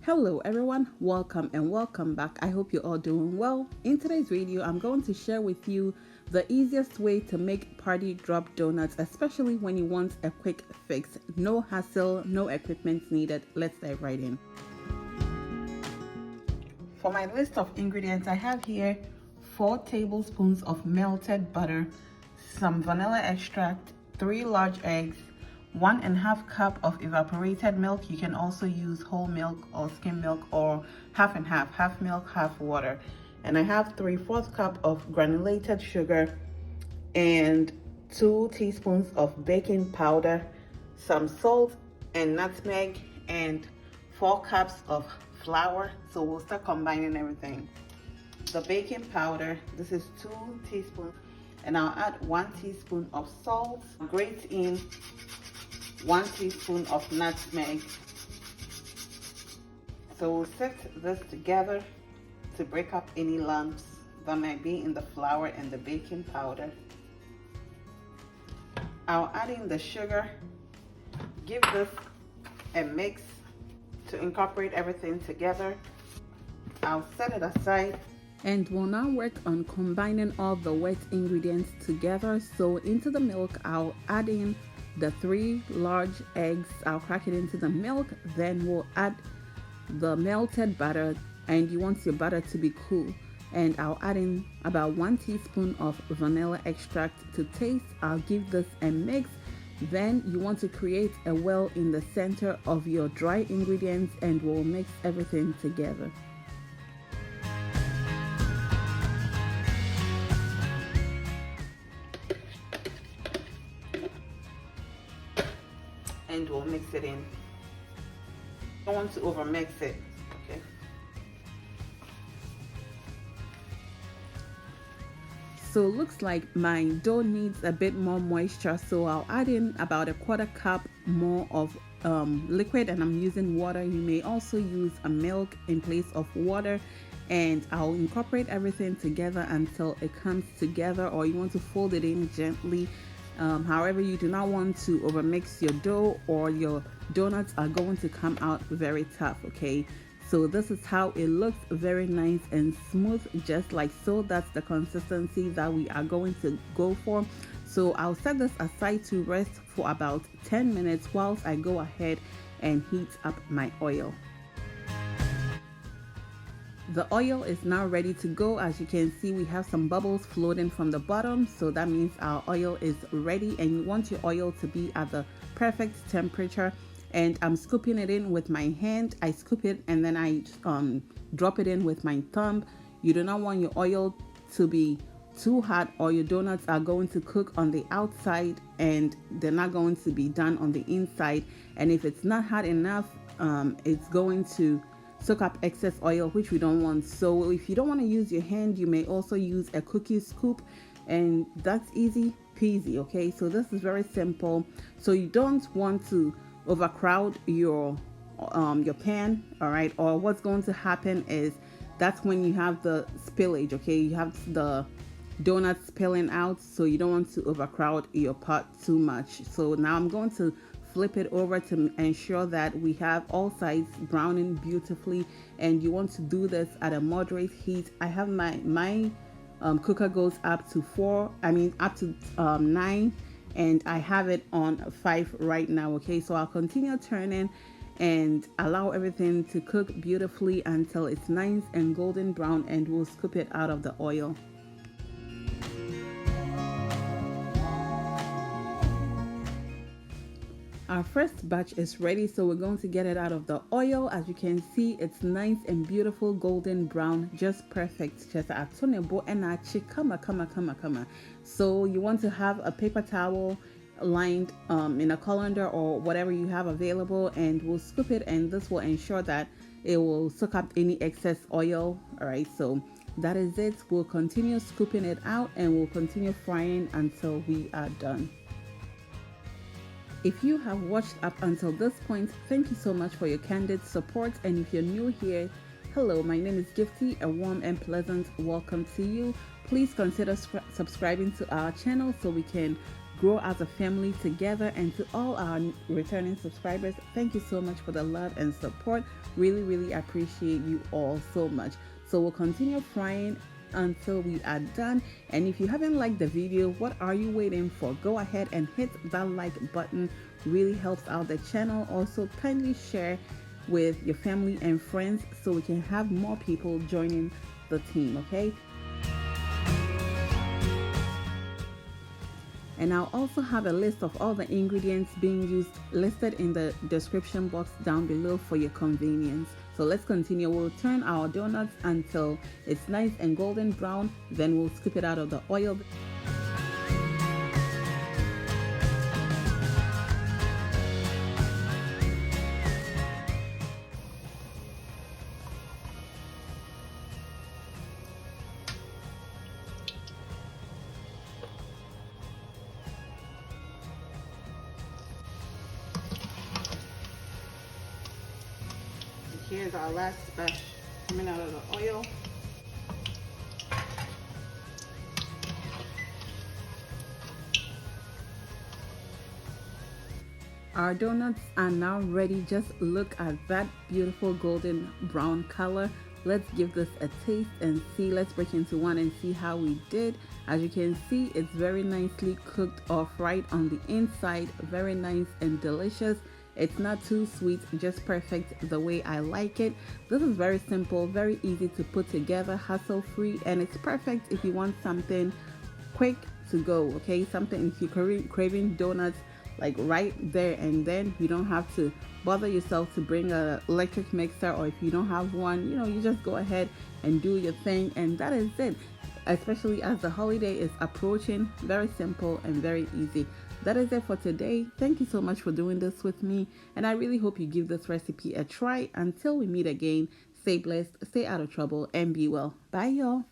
Hello everyone, welcome and welcome back. I hope you're all doing well. In today's video, I'm going to share with you the easiest way to make party drop donuts, especially when you want a quick fix. No hassle, no equipment needed. Let's dive right in. For my list of ingredients, I have here 4 tablespoons of melted butter, some vanilla extract, 3 large eggs, 1.5 cup of evaporated milk. You can also use whole milk or skim milk, or half and half milk, half water. And I have 3/4 cup of granulated sugar and 2 teaspoons of baking powder, some salt and nutmeg, and 4 cups of flour. So we'll start combining everything. The baking powder, this is 2 teaspoons, and I'll add 1 teaspoon of salt, grate in 1 teaspoon of nutmeg. So we'll set this together to break up any lumps that might be in the flour and the baking powder. I'll add in the sugar, give this a mix to incorporate everything together. I'll set it aside. And we'll now work on combining all the wet ingredients together. So into the milk, I'll add in the 3 large eggs. I'll crack it into the milk. Then we'll add the melted butter, and you want your butter to be cool. And I'll add in about 1 teaspoon of vanilla extract to taste. I'll give this a mix. Then you want to create a well in the center of your dry ingredients, and we'll mix everything together. And we'll mix it in. Don't want to over mix it, okay? So it looks like my dough needs a bit more moisture, so I'll add in about 1/4 cup more of liquid, and I'm using water. You may also use a milk in place of water, and I'll incorporate everything together until it comes together, or you want to fold it in gently. However, you do not want to overmix your dough, or your donuts are going to come out very tough, okay? So this is how it looks, very nice and smooth, just like so. That's the consistency that we are going to go for. So I'll set this aside to rest for about 10 minutes whilst I go ahead and heat up my oil. The oil is now ready to go. As you can see, we have some bubbles floating from the bottom, so that means our oil is ready. And you want your oil to be at the perfect temperature. And I'm scooping it in with my hand. I scoop it and then I drop it in with my thumb. You do not want your oil to be too hot, or your donuts are going to cook on the outside and they're not going to be done on the inside. And if it's not hot enough, it's going to soak up excess oil, which we don't want. So if you don't want to use your hand, you may also use a cookie scoop, and that's easy peasy, okay? So this is very simple. So you don't want to overcrowd your pan, all right? Or what's going to happen is that's when you have the spillage, okay? You have the donuts spilling out, so you don't want to overcrowd your pot too much. So now I'm going to flip it over to ensure that we have all sides browning beautifully, and you want to do this at a moderate heat. I have my cooker goes up to 9, and I have it on 5 right now, okay? So I'll continue turning and allow everything to cook beautifully until it's nice and golden brown, and we'll scoop it out of the oil. Our first batch is ready, so we're going to get it out of the oil. As you can see, it's nice and beautiful golden brown, just perfect. Just kama. So you want to have a paper towel lined in a colander or whatever you have available, and we'll scoop it, and this will ensure that it will soak up any excess oil. All right, so that is it. We'll continue scooping it out, and we'll continue frying until we are done. If you have watched up until this point, thank you so much for your candid support. And if you're new here, hello, my name is Gifty. A warm and pleasant welcome to you. Please consider subscribing to our channel so we can grow as a family together. And to all our returning subscribers, thank you so much for the love and support. Really appreciate you all so much. So we'll continue frying until we are done. And if you haven't liked the video, what are you waiting for? Go ahead and hit that like button. Really helps out the channel. Also, kindly share with your family and friends so we can have more people joining the team, okay? And I'll also have a list of all the ingredients being used listed in the description box down below for your convenience. So let's continue. We'll turn our donuts until it's nice and golden brown, then we'll scoop it out of the oil. Here's our last batch coming out of the oil. Our donuts are now ready. Just look at that beautiful golden brown color. Let's give this a taste and see. Let's break into one and see how we did. As you can see, it's very nicely cooked or fried on the inside. Very nice and delicious. It's not too sweet, just perfect the way I like it. This is very simple, very easy to put together, hassle-free, and it's perfect if you want something quick to go, okay? Something if you're craving donuts like right there and then, you don't have to bother yourself to bring an electric mixer, or if you don't have one, you know, you just go ahead and do your thing, and that is it. Especially as the holiday is approaching, very simple and very easy. That is it for today. Thank you so much for doing this with me, and I really hope you give this recipe a try. Until we meet again, stay blessed, stay out of trouble, and be well. Bye, y'all.